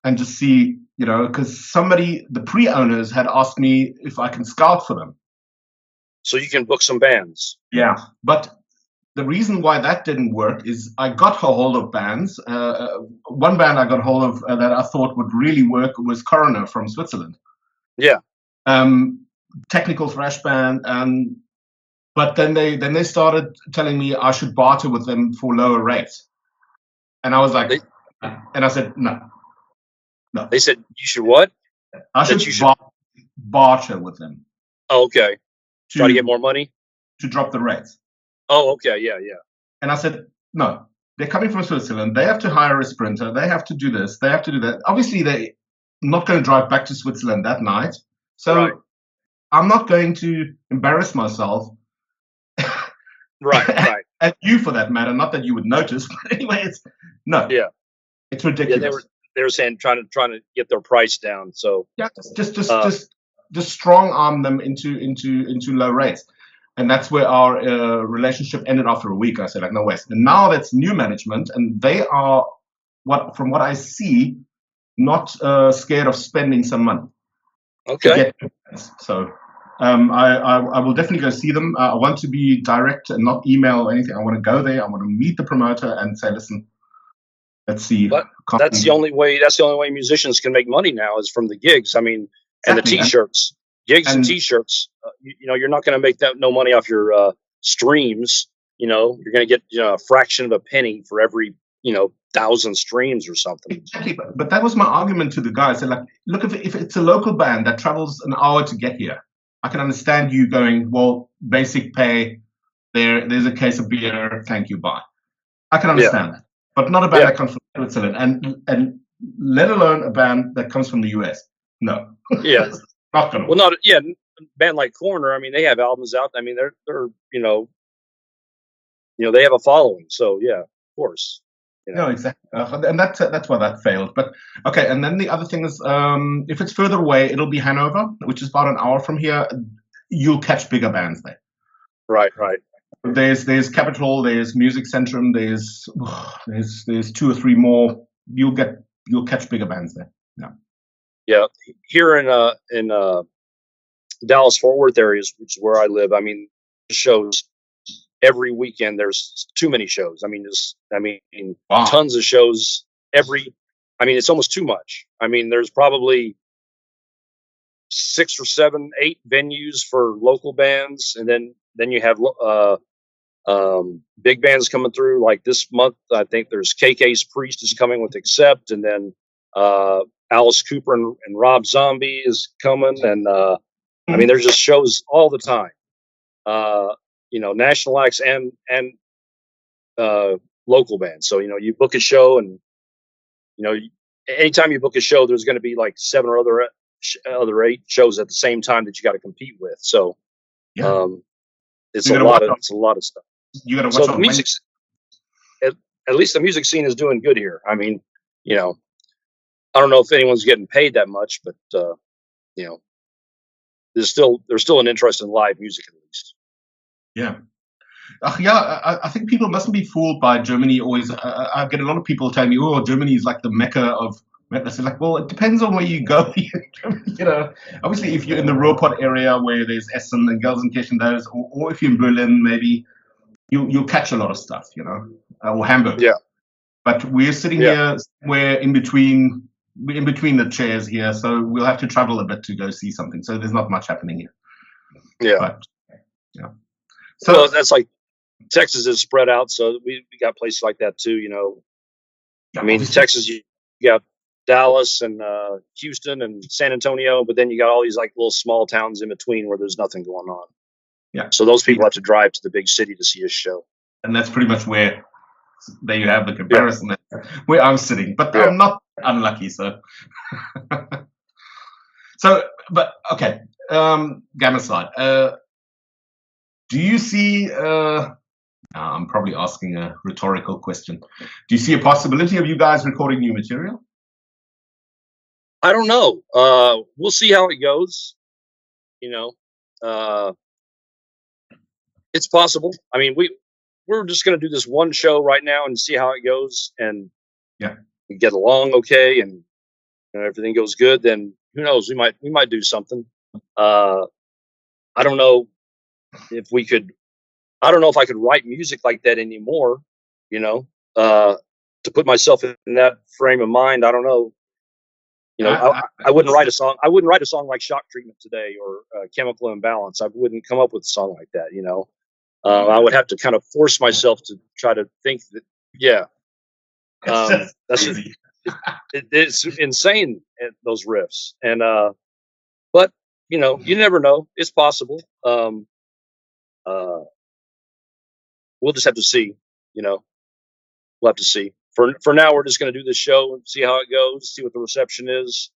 and just see, because the pre-owners had asked me if I can scout for them. So you can book some bands. Yeah, but the reason why that didn't work is I got a hold of bands. One band I got hold of that I thought would really work was Coroner from Switzerland. Yeah. Technical thrash band. But then they started telling me I should barter with them for lower rates. And I was like, and I said, no. They said, you should what? I should barter with them. Oh, okay. Try to get more money? To drop the rates. Oh, okay. Yeah. And I said, no, they're coming from Switzerland. They have to hire a sprinter. They have to do this. They have to do that. Obviously, they're not going to drive back to Switzerland that night. So I'm not going to embarrass myself. Right. And you, for that matter. Not that you would notice. But anyway, it's ridiculous. Yeah, they were saying trying to get their price down. So yeah, just strong arm them into low rates. And that's where our relationship ended after a week. I said, like, no way. And now that's new management, and they are, from what I see, not scared of spending some money. Okay. So I will definitely go see them. I want to be direct and not email or anything. I want to go there. I want to meet the promoter and say, listen, let's see. But that's the only way. That's the only way musicians can make money now is from the gigs. I mean, and the T-shirts. Gigs and T-shirts, you're not going to make no money off your streams. You're going to get a fraction of a penny for every 1,000 streams or something. Exactly, but that was my argument to the guys. I said, like, look, if it's a local band that travels an hour to get here, I can understand you going, well, basic pay. There's a case of beer. Thank you, bye. I can understand that, but not a band that comes from Switzerland, and let alone a band that comes from the US. No. Yeah. Not gonna well, a band like Corner. I mean, they have albums out. I mean, they're they have a following. So yeah, of course. No, exactly, and that's why that failed. But okay, and then the other thing is, if it's further away, it'll be Hanover, which is about an hour from here. You'll catch bigger bands there. Right. There's Capitol, there's Music Centrum, there's 2 or 3 more. You'll catch bigger bands there. Yeah. Yeah, here in Dallas Fort Worth areas, which is where I live. I mean, shows every weekend. There's too many shows. I mean, tons of shows every. I mean, it's almost too much. I mean, there's probably 6 or 7, 8 venues for local bands, and then you have big bands coming through. Like this month, I think there's KK's Priest is coming with Accept, and then Alice Cooper and Rob Zombie is coming, and I mean, there's just shows all the time. National acts and local bands. So you book a show, and anytime you book a show, there's going to be like 7 or other 8 shows at the same time that you got to compete with. So Yeah. it's a lot of stuff. You got to watch. So the music, at least the music scene is doing good here. I mean, I don't know if anyone's getting paid that much, but there's still an interest in live music, at least. Yeah. I think people mustn't be fooled by Germany. Always, I get a lot of people telling me, "Oh, Germany is like the mecca of madness." Like, well, it depends on where you go. Obviously, if you're in the Ruhrpott area where there's Essen and Gelsenkirchen, those, or if you're in Berlin, maybe you'll catch a lot of stuff, or Hamburg. Yeah. But we're sitting here, we're in between the chairs here, so we'll have to travel a bit to go see something. So there's not much happening here. Yeah. But, so well, that's like Texas is spread out, so we got places like that too. I mean, obviously. Texas, you got Dallas and Houston and San Antonio, but then you got all these like little small towns in between where there's nothing going on. Yeah. So those people have to drive to the big city to see a show. And that's pretty much where there you have the comparison. Where I'm sitting, but I'm not unlucky, so. But okay, GAMMACIDE. Do you see? I'm probably asking a rhetorical question. Do you see a possibility of you guys recording new material? I don't know. We'll see how it goes. It's possible. I mean, we're just going to do this one show right now and see how it goes, and we get along okay, and everything goes good. Then who knows? We might do something. I don't know if we could. I don't know if I could write music like that anymore. To put myself in that frame of mind, I don't know. I wouldn't write a song. I wouldn't write a song like Shock Treatment Today or Chemical Imbalance. I wouldn't come up with a song like that. I would have to kind of force myself to try to think that. Yeah, that's crazy. It's insane, those riffs. And but you never know. It's possible. We'll just have to see. We'll have to see. For now, we're just going to do this show and see how it goes, see what the reception is.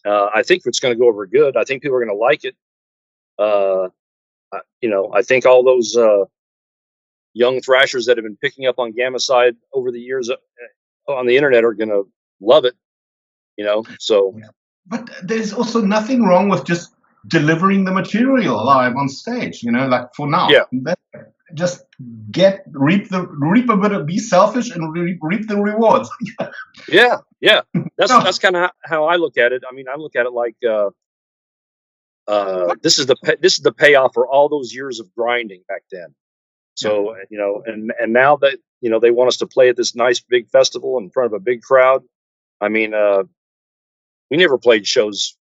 I think it's going to go over good. I think people are going to like it. I think all those young thrashers that have been picking up on GAMMACIDE over the years on the internet are going to love it. So. But there's also nothing wrong with just delivering the material live on stage. Like for now. Yeah. Just reap a bit of, be selfish and reap the rewards. Yeah. That's kind of how I look at it. I mean, I look at it like this is the payoff for all those years of grinding back then. So and now that they want us to play at this nice big festival in front of a big crowd. I mean, we never played shows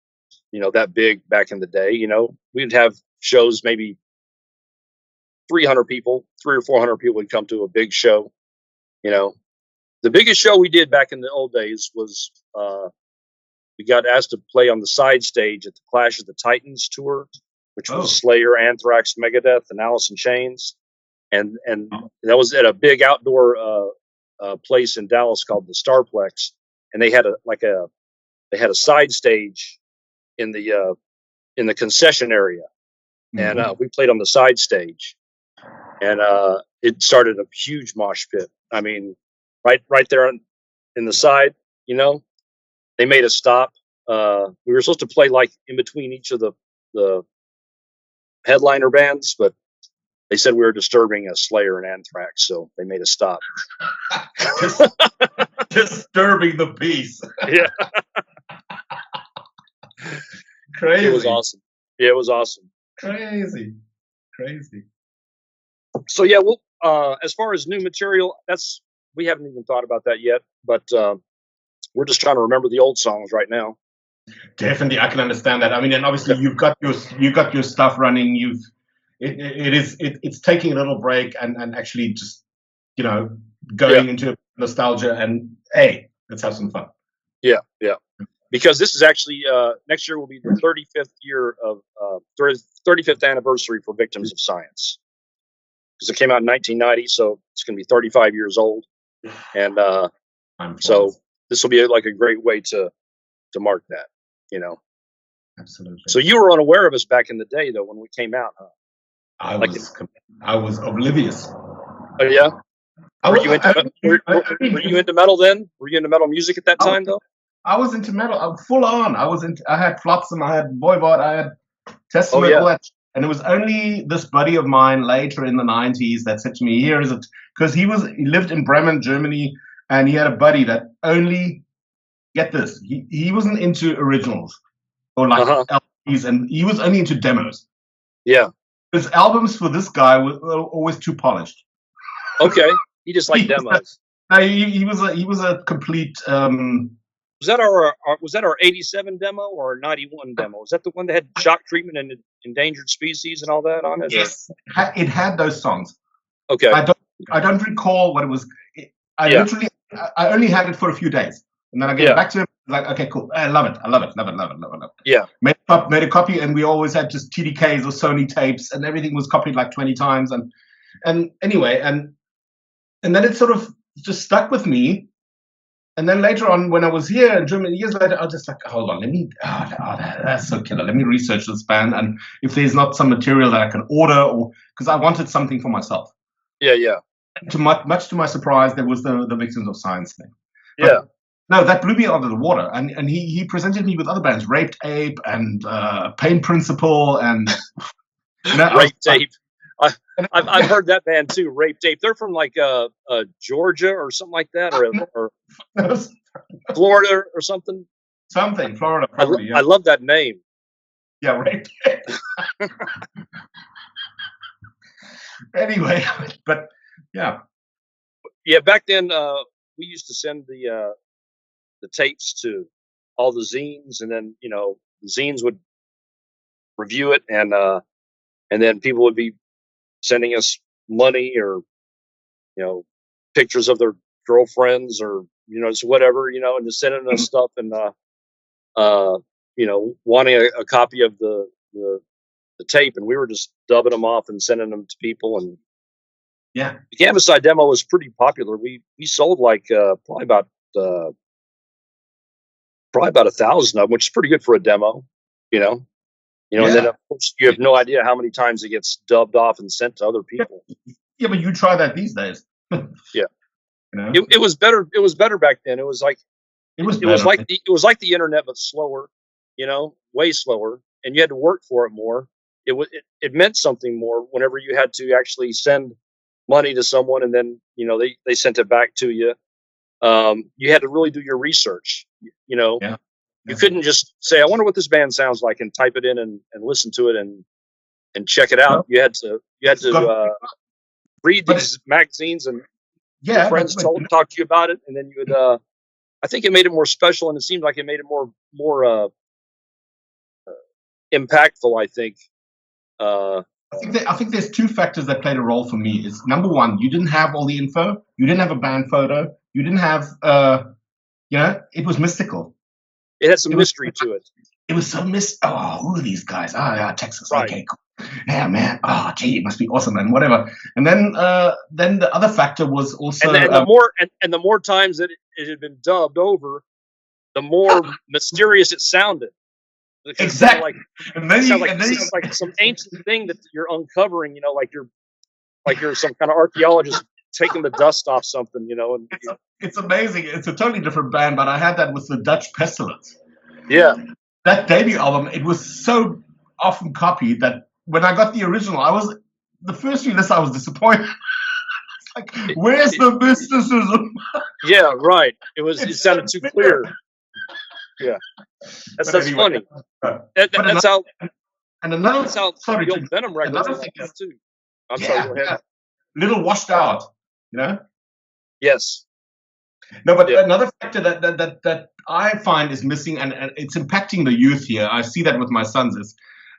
that big back in the day. We'd have shows maybe 300 people, 300 or 400 people would come to a big show. The biggest show we did back in the old days was we got asked to play on the side stage at the Clash of the Titans tour, which was Slayer, Anthrax, Megadeth, and Alice in Chains, and that was at a big outdoor place in Dallas called the Starplex, and they had a side stage in the concession area, and we played on the side stage. And it started a huge mosh pit. I mean, right there in the side, they made us stop. We were supposed to play like in between each of the headliner bands, but they said we were disturbing a Slayer and Anthrax, so they made us stop. Disturbing the peace. Yeah. Crazy. It was awesome. Yeah, it was awesome. Crazy. So yeah, we'll as far as new material, we haven't even thought about that yet, but we're just trying to remember the old songs right now. Definitely, I can understand that. I mean, and obviously Okay. you've got your stuff running. It's taking a little break and actually just Yeah, going into nostalgia and hey, let's have some fun. yeah, yeah. Because this is actually next year will be the 35th year of 35th anniversary for Victims of Science, because it came out in 1990, so it's going to be 35 years old, and Time so flies. this will be like a great way to mark that, you know. Absolutely. So you were unaware of us back in the day, though, when we came out, huh? I Like, was I was oblivious. oh yeah, I, were wa- you into were you into metal then? Were you into metal music at that I was time, though? I was into metal. I was full on. I had Flotsam. I had Voivod. I had Oh Testament. All yeah, that. And it was only this buddy of mine later in the '90s that said to me, "Here is it," because he lived in Bremen, Germany, and he had a buddy that only get this. He wasn't into originals or uh like huh, LPs, and he was only into demos. yeah, His albums for this guy were always too polished. okay. You just like He was demos. he was a complete Was that our 87 demo or our 91 demo? Was that the one that had shock treatment and endangered species and all that on it? Or yes. It had those songs. okay, I don't I don't recall what it was. I yeah, literally I only had it for a few days, and then I gave it yeah, back to him. Like, okay, cool. I love it. I love it. Love it. Love it. Love it. Love it. yeah, Made a copy, and we always had just TDKs or Sony tapes, and everything was copied like 20 times. And anyway, and then it sort of just stuck with me. And then later on, when I was here in Germany, years later, I was just like, hold on, let me, that's so killer. Let me research this band. And if there's not some material that I can order, or because I wanted something for myself. yeah, yeah, Much to my surprise, there was the Victims of Science thing. yeah. But no, that blew me out of the water. And he presented me with other bands, Raped Ape and Pain Principle. And Rape Tape. I've heard that band too, Rape Tape. They're from like Georgia or something like that, or Florida or something. something, Florida, probably. I Yeah. love that name. Yeah, Raped Ape. Anyway, but yeah. Yeah, back then we used to send the tapes to all the zines, and then the zines would review it, and then people would be sending us money or pictures of their girlfriends or just whatever, and just sending us stuff, and wanting a copy of the tape, and we were just dubbing them off and sending them to people. And Yeah. the GAMMACIDE demo was pretty popular. We sold like uh, probably about 1,000 of them, which is pretty good for a demo, you know. And then Yeah. of course you have no idea how many times it gets dubbed off and sent to other people. Yeah, but you try that these days. Yeah, You know? it was better. It was better back then. It was like It was it was better. like the, it was like the internet, but slower. Way slower, and you had to work for it more. It meant something more whenever you had to actually send money to someone, and then they sent it back to you. You had to really do your research. Yeah. You couldn't just say, "I wonder what this band sounds like," and type it in and listen to it and check it out. Well, You had to read but these magazines, and your yeah, friends talk to you about it, and then you would. I think it made it more special, and it seemed like it made it more impactful. I think. I think there's two factors that played a role for me. Is number one, you didn't have all the info. You didn't have a band photo. You didn't have, it was mystical. It had some It was mystery to it. it was so Oh, who are these guys? Oh, yeah, Texas. Right. Okay, cool. Yeah, man. Oh, gee, it must be awesome and whatever. And then the other factor was also And the more times that it had been dubbed over, the more mysterious it sounded. Because exactly. It sounds like some ancient thing that you're uncovering. Like you're some kind of archaeologist taking the dust off something. And it's amazing. It's a totally different band, but I had that with the Dutch Pestilence. yeah, That debut album, it was so often copied that when I got the original, the first few lists I was disappointed. It's like, where's the mysticism? yeah, right. It sounded too clear. Yeah, that's Anyway, funny. That's how sorry, the old Venom records another are thing like that is, too. I'm yeah, sorry. Go ahead. little washed out, you know. Yes. No, but Yeah. another factor that I find is missing, and it's impacting the youth here. I see that with my sons is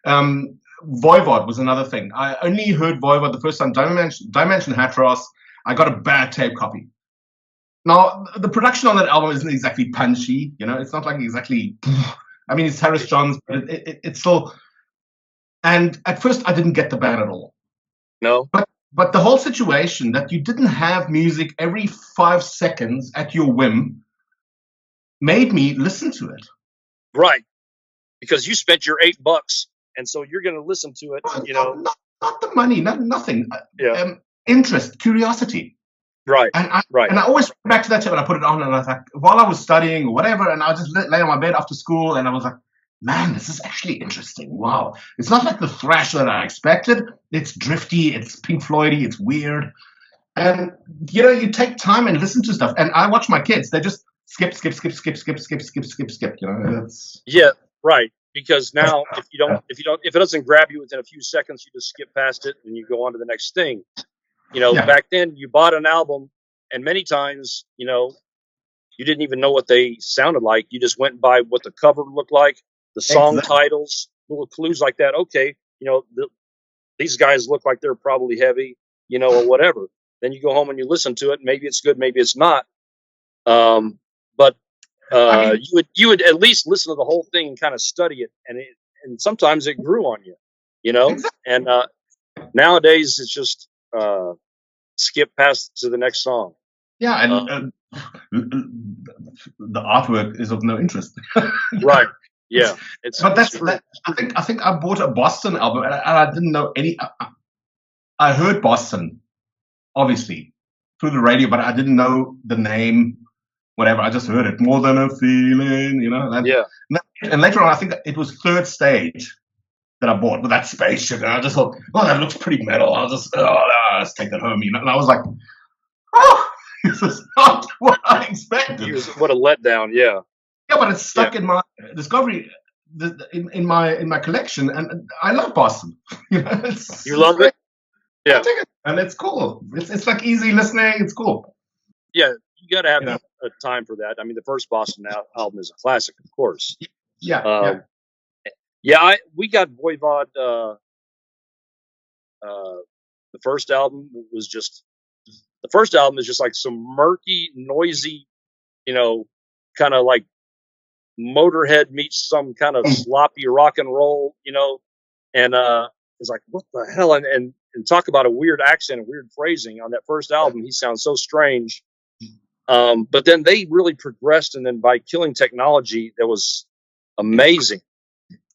Voivod was another thing. I only heard Voivod the first time Dimension Hatros. I got a bad tape copy. Now the production on that album isn't exactly punchy. It's not like exactly. I mean, it's Harris Johns, but it's still. And at first, I didn't get the band at all. No. But the whole situation that you didn't have music every 5 seconds at your whim made me listen to it. Right. Because you spent your $8, and so you're going to listen to it. Not the money, nothing. Yeah. Interest, curiosity. Right. And I right. always went back to that tape and I put it on, and I was like, while I was studying or whatever, and I just lay on my bed after school, and I was like, man, this is actually interesting. Wow. It's not like the thrash that I expected. It's drifty, it's Pink Floydy, it's weird. And, you take time and listen to stuff. And I watch my kids. They just skip. Yeah, right. Because now if it doesn't grab you within a few seconds, you just skip past it and you go on to the next thing. Back then you bought an album, and many times, you didn't even know what they sounded like. You just went by what the cover looked like, the song titles, little clues like that. Okay, these guys look like they're probably heavy, or whatever. Then you go home and you listen to it. Maybe it's good, maybe it's not. But you would at least listen to the whole thing and kind of study it, and sometimes it grew on you, Exactly. And nowadays it's just skip past to the next song. Yeah, and the artwork is of no interest. Right. Yeah. I think I bought a Boston album, and I didn't know any. I heard Boston, obviously, through the radio, but I didn't know the name, whatever. I just heard it. More Than a Feeling, Yeah. And later on, I think it was Third Stage that I bought with that spaceship, and I just thought, oh, that looks pretty metal. Let's take that home, And I was like, oh, this is not what I expected. What a letdown, yeah. Yeah, but it's stuck in my discovery, in my collection, and I love Boston. You love it? Yeah. I dig it, and it's cool. It's like easy listening. It's cool. Yeah, you got to have a time for that. I mean, the first Boston album is a classic, of course. Yeah. We got Voivod. The first album is just like some murky, noisy, kind of like Motorhead meets some kind of sloppy rock and roll, and it's like, what the hell? And talk about a weird accent and weird phrasing on that first album. He sounds so strange. But then they really progressed, and then by Killing Technology, that was amazing.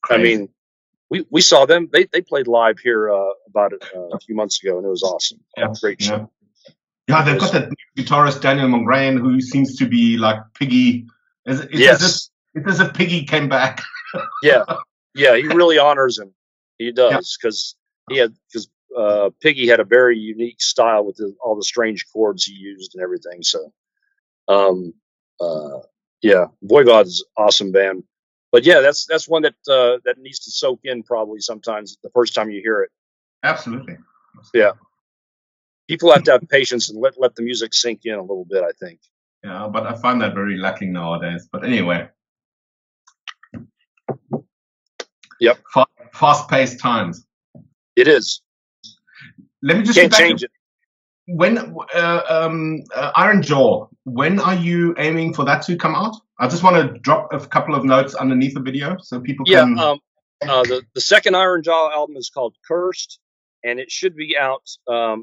Crazy. I mean, we saw them. They played live here about a few months ago, and it was awesome. Yeah, great show. Yeah, they've got that guitarist Daniel Mongrain, who seems to be like Piggy. It's as if Piggy came back. Yeah, he really honors him. He does, because Piggy had a very unique style with all the strange chords he used and everything. So, Voivod's awesome band. But yeah, that's one that needs to soak in probably sometimes the first time you hear it. Absolutely. Yeah. People have to have patience and let the music sink in a little bit, I think. Yeah, but I find that very lacking nowadays. But anyway. Yep. Fast-paced times. It is. Let me just can't change it. When Iron Jaw, when are you aiming for that to come out? I just want to drop a couple of notes underneath the video so people can. The second Iron Jaw album is called Cursed, and it should be out.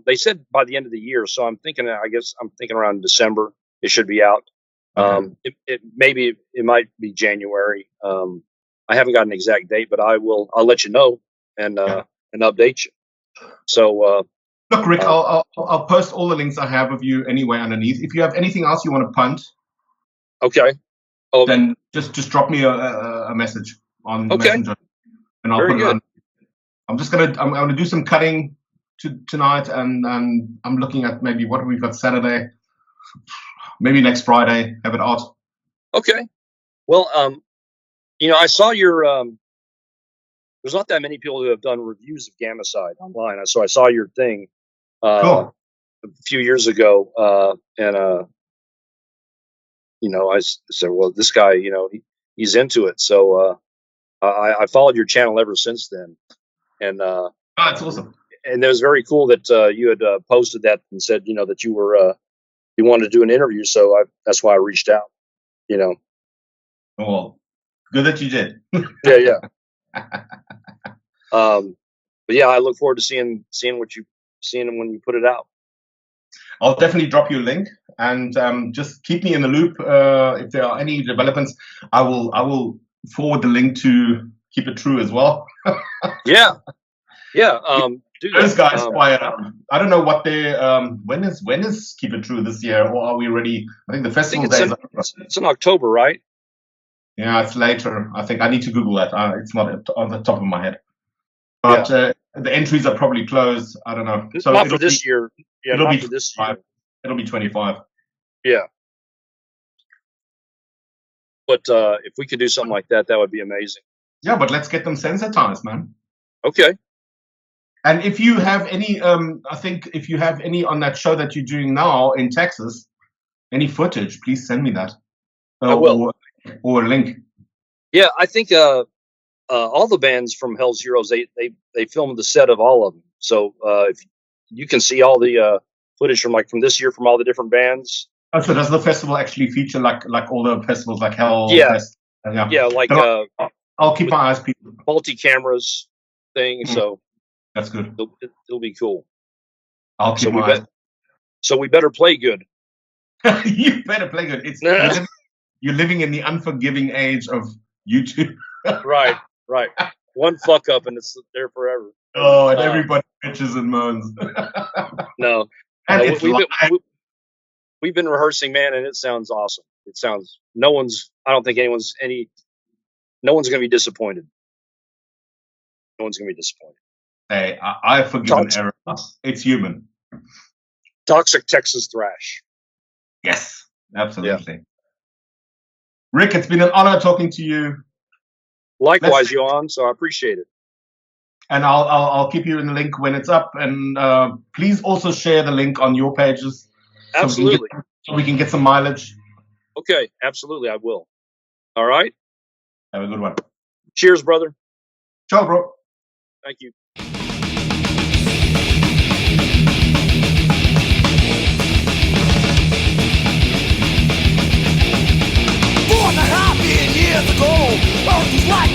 They said by the end of the year, so I'm thinking around December it should be out. Okay. It might be January. I haven't got an exact date, but I'll let you know and update you. So. Look, Rick, I'll post all the links I have of you anyway underneath. If you have anything else you want to punt, okay, then just drop me a message on Messenger, and I'll put it on. I'm gonna do some cutting tonight, and I'm looking at maybe what we've got Saturday, maybe next Friday, have it out. Okay, well, I saw your. There's not that many people who have done reviews of GAMMACIDE online, so I saw your thing. Cool. A few years ago, and I said, well, this guy, he's into it. So I followed your channel ever since then, and That's awesome. and it was very cool that you had posted that and said, that you wanted to do an interview. So that's why I reached out. Well, good that you did. Yeah. But yeah, I look forward to seeing seeing when you put it out. I'll definitely drop you a link, and just keep me in the loop. If there are any developments, I will forward the link to Keep It True as well. Yeah. Do Those that. guys fired up. I don't know what they when is Keep It True this year, or are we ready? I think the festival days. It's in October, right? Yeah, it's later. I think I need to Google that. It's not on the top of my head. But the entries are probably closed. I don't know. So not for this year. Yeah, it'll not be for this 25. year. It'll be 25. Yeah. But if we could do something like that, that would be amazing. Yeah, but let's get them sensitized, man. Okay. And if you have any, I think if you have any on that show that you're doing now in Texas, any footage, please send me that. I will. Or a link. Yeah, I think all the bands from Hell's Heroes, they filmed the set of all of them. So if you can see all the footage from this year from all the different bands. Oh, so does the festival actually feature like all the festivals like Hell? Yeah. Like I'll keep my eyes peeled. Multi-cameras thing. So that's good. It'll be cool. I'll keep my eyes. So we better play good. You better play good. You're living in the unforgiving age of YouTube. Right. One fuck up and it's there forever. Oh, and everybody bitches and moans. No. And we've been rehearsing, man, and it sounds awesome. It sounds I don't think no one's gonna be disappointed. No one's gonna be disappointed. Hey, I forgive an error. It's human. Toxic Texas thrash. Yes, absolutely. Yeah. Rick, it's been an honor talking to you. Likewise, Johan. So I appreciate it. And I'll keep you in the link when it's up. And please also share the link on your pages. Absolutely. So we can get some mileage. Okay, absolutely, I will. All right. Have a good one. Cheers, brother. Ciao, bro. Thank you. Years ago, Earth was like